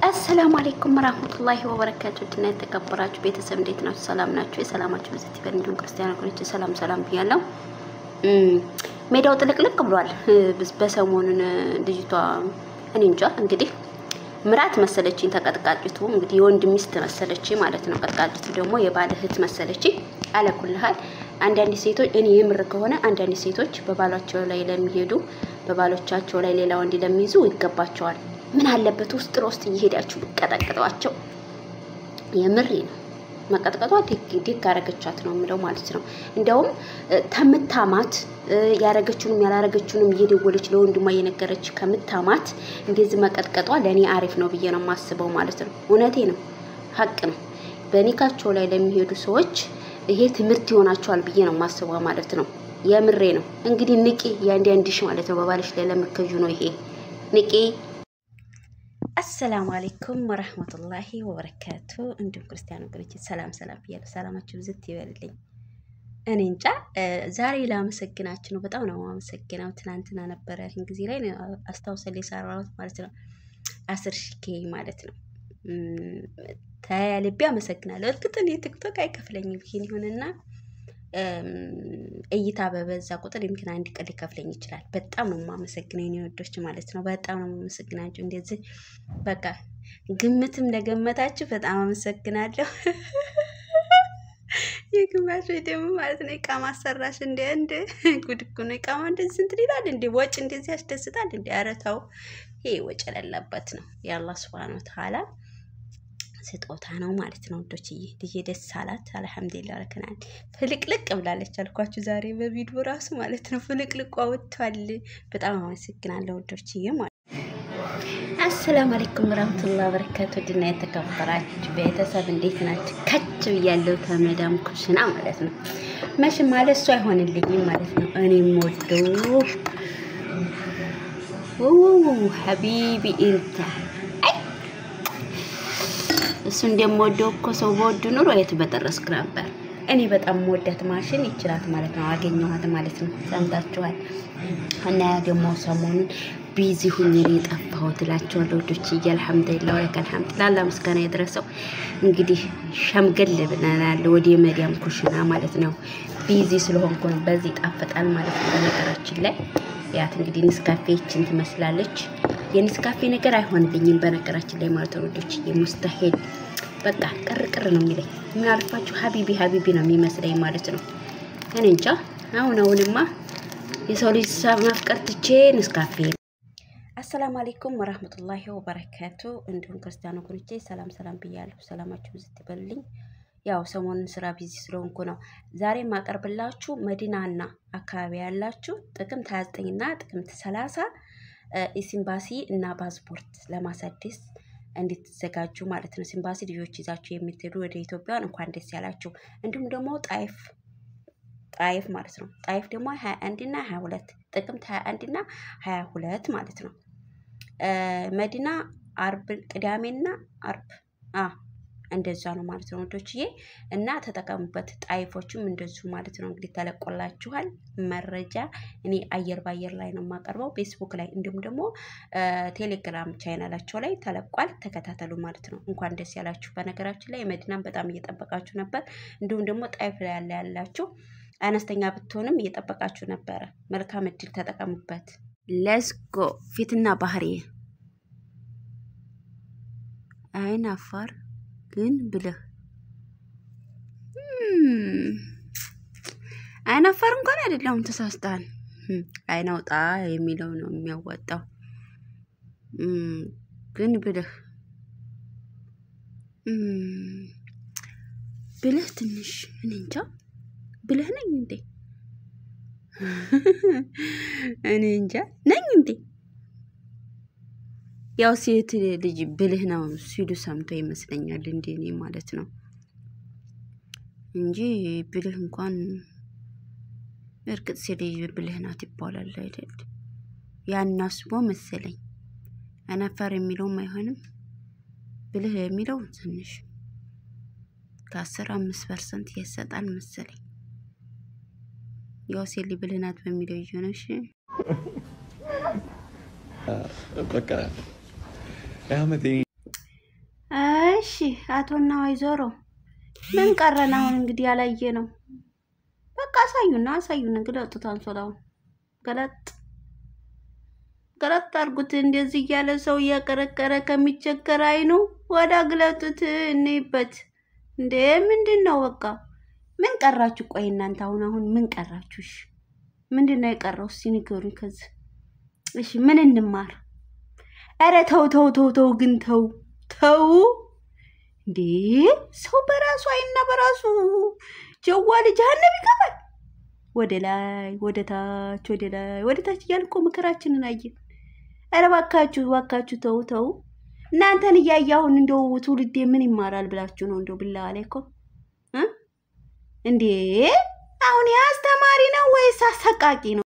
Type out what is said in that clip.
السلام عليكم ورحمة الله وبركاته. تنا تكبرات بيت سمديتنا السلام ناتشو سلامات بزتي بندون كريستيانو كنيتش سلام بيالله. ميداو تلقلق قبلوال بس بسمون ديجيتال انينجا انقدي مرات مسلتشين تقطقاجتو እንግዲህ ወንድ ሚስት መሰለች ማለት ነው ቀጥቃጅቱ ደግሞ የባለ እህት መሰለች አለ ኩል ሀል አንዳንድ ሴቶች እኔ የምር ከሆነ አንዳንድ ሴቶች በባሏቸው ላይ ለሚሄዱ በባሎቻቸው ላይ ሌላ ወንድ ለሚይዙ ይገባቸዋል ምን አለበት ውስጥ ለውስጥ እየሄዳችሁ ቀጠቀጧቸው የምር ነው መቀጥቀጧ ዲክ አረጋቻት ነው ምለው ማለት ነው እንደውም ተምታማት ያረጋችሁንም ያላረጋችሁንም እየደወለች ለወንድሟ የነገረች ከምታማት እንደዚህ መቀጥቀጧ ለኔ አሪፍ ነው ብዬ ነው ማስበው ማለት ነው እውነቴ ነው ሀቅ ነው በኒካቸው ላይ ለሚሄዱ ሰዎች ይሄ ትምርት ይሆናቸዋል ብዬ ነው ማስበው ማለት ነው የምሬ ነው እንግዲህ ንቂ ያንዲሽ ማለት ነው በባልሽ ላይ ለምከጁ ነው ይሄ ንቂ السلام عليكم ورحمة الله وبركاته أنتم كريستيانو كريتش سلام يا سلامة بزتي باللي أنا إنجا زاري لا مسكناتشنو بتاعنا ما مسكنا وتنانتنا نبرة إنجزيرين أستوصل لي صارات مالتنا عصر شكي مالتنا تالي بيا مسكنا لو كنتني تيك توك أي كفلني بكيني هنا እይታ በበዛ ቁጥር ይምክን አንድ ቀን ሊከፍለኝ ይችላል በጣም ነው ማመሰግነኝ ወዶች ማለት ነው በጣም ነው ማመሰግናችሁ እንደዚህ በቃ ግምትም ለገመታችሁ በጣም አመሰግናለሁ የግማሽ ደግሞ ማለት ነው ቃማ ሰራሽ እንደ ጉድ እኮ ነው ቃማ እንደዚህ ስንት ይላል እንደ ወጭ እንደዚህ ያስደስታል እንደ አረታው ይሄ ወጭ ለለበት ነው ያላህ Subhanahu Wa Ta'ala ስጦታ ነው ማለት ነው ወዶችዬ ልጅ ደስ አላት አልহামዱሊላህ ረከናል ፍልቅልቅ ብላለች አልኳችሁ ዛሬ በቪዲዮ ራሱ ማለት ነው ፍልቅልቋ ወጥቷል በጣም አመሰግናለሁ ወዶችዬ ማለት አሰላሙ አለይኩም ወራህመቱላሂ ወበረካቱ ድና የተከበራችሁ ቤተሰብ እንዴት ናችሁ ከች ብያለሁ ተመዳም ኩሽና ማለት ነው መሽ ማለት እሱ አይሆንልኝም ማለት ነው እኔም ወደው ሐቢቢ እንት እሱ እንደምወደው እኮ ሰው ወድ ኑሮ የት በተረስክ ነበር እኔ በጣም ወደት ማሽን ይችላል ማለት ነው አገኘኋት ማለት ነው ሰምታችኋል እና ደግሞ ሰሞኑን ቢዚ ሁኚ የጠፋሁት ላችሁ ወዶች አልহামዱሊላህ ወለከልহামዱሊላህ ምስጋና ይድረሰው እንግዲህ ሸምገል ብለናል ወዲ መዲያም ኩሽና ማለት ነው ቢዚ ስለሆንኩ በዚህ ጣፈጣል ማለት ነው በነገራችን ላይ ያት እንግዲህ ንስካፌ እቺን ትመስላለች የንስካፌ ነገር አይሆንልኝም በነገራችን ላይ ማለት ነው ወዶች ሙስተሂል በቃ ቅርቅር ነው የሚለኝ ምን አልፋችሁ ሐቢቢ ነው የሚመስለኝ ማለት ነው እኔ እንጃ አሁንማ የሰው ልጅ ማፍቀር ትቼ ንስካፌ አሰላሙ አለይኩም ወራህመቱላሂ ወበረካቱ እንዲሁም ክርስቲያኖ ኩሪቼ ሰላም ብያለሁ ሰላማችሁ ዝት ይበልልኝ ያው ሰሞኑን ስራ ቢዚ ስለሆንኩ ነው ዛሬ ማቀርብላችሁ መዲናና አካባቢ ያላችሁ ጥቅምት 29 እና ጥቅምት 30 ኢሲምባሲ እና ፓስፖርት ለማሳደስ እንድትዘጋጁ ማለት ነው ሲምባሲ ልጆች ይዛችሁ የምትሄዱ ወደ ኢትዮጵያ እንኳን ደስ ያላችሁ እንዲሁም ደግሞ ጣይፍ ማለት ነው ጣይፍ ደግሞ 21 እና 22 ጥቅምት 21 እና 22 ማለት ነው መዲና አርብ ቅዳሜና አርብ እንደዛ ነው ማለት ነው ወዶችዬ እና ተጠቀሙበት ጣይፎችም እንደዚሁ ማለት ነው እንግዲህ ተለቆላችኋል መረጃ እኔ አየር ባየር ላይ ነው ማቀርበው ፌስቡክ ላይ እንዲሁም ደግሞ ቴሌግራም ቻናላቸው ላይ ተለቋል ተከታተሉ ማለት ነው እንኳን ደስ ያላችሁ በነገራችን ላይ መዲናን በጣም እየተጠበቃችሁ ነበር እንዲሁም ደግሞ ጣይፍ ላይ ያላችሁ አነስተኛ ብትሆንም እየተጠበቃችሁ ነበር መልካም እድል ተጠቀሙበት ሌትስ ጎ ፊትና ባህሪ አይን አፋር ግን ብለህ አይናፈር እንኳን አይደለም ተሳስታል አይናውጣ የሚለው ነው የሚያወጣው ግን ብለህ ትንሽ እኔ እንጃ ብለህ ነኝ እንዴ እኔ እንጃ ነኝ እንዴ ያው ሴት ልጅ ብልህ ነው ሲሉ ሰምቶ ይመስለኛል እንደኔ ማለት ነው እንጂ ብልህ እንኳን እርግጥ ሴት ልጅ ብልህ ናት ይባላል አይደል ያናስቦ መሰለኝ አናፈር የሚለው አይሆንም ብልህ የሚለው ትንሽ ከ15% ይሰጣል መሰለኝ ያው ሴት ልጅ ብልህ ናት በሚለው ይሆነሽ በቃ አቶና ወይዘሮ ምን ቀረና አሁን እንግዲህ ያላየ ነው በቃ አሳዩን ግለጡት አንሶላው ገለጥ አርጉት እንደዚህ ያለ ሰው ያቀረቀረ ከሚቸገር አይኑ ወዳ ግለጡት እንይበት እንዴ ምንድነው በቃ ምን ቀራችሁ ቆይ እናንተ አሁን ምን ቀራችሁሽ ምንድነው የቀረው ሲንገሩኝ ከዚህ እሺ ምን እንማር አረ ተው ግን ተው እንዴ ሰው በራሱ አይና በራሱ ጀዋል ጀሃነም ይገባል ወደ ላይ ወደ ታች ያልቆ ምክራችንን አየን አረ ባካችሁ ተው እናንተን ያያሁን እንደው ትውልዴ ምን ይማራል ብላችሁ ነው እንደው ብላ አለይኩም እንዴ አሁን ያስተማሪ ነው ወይስ አሰቃቂ ነው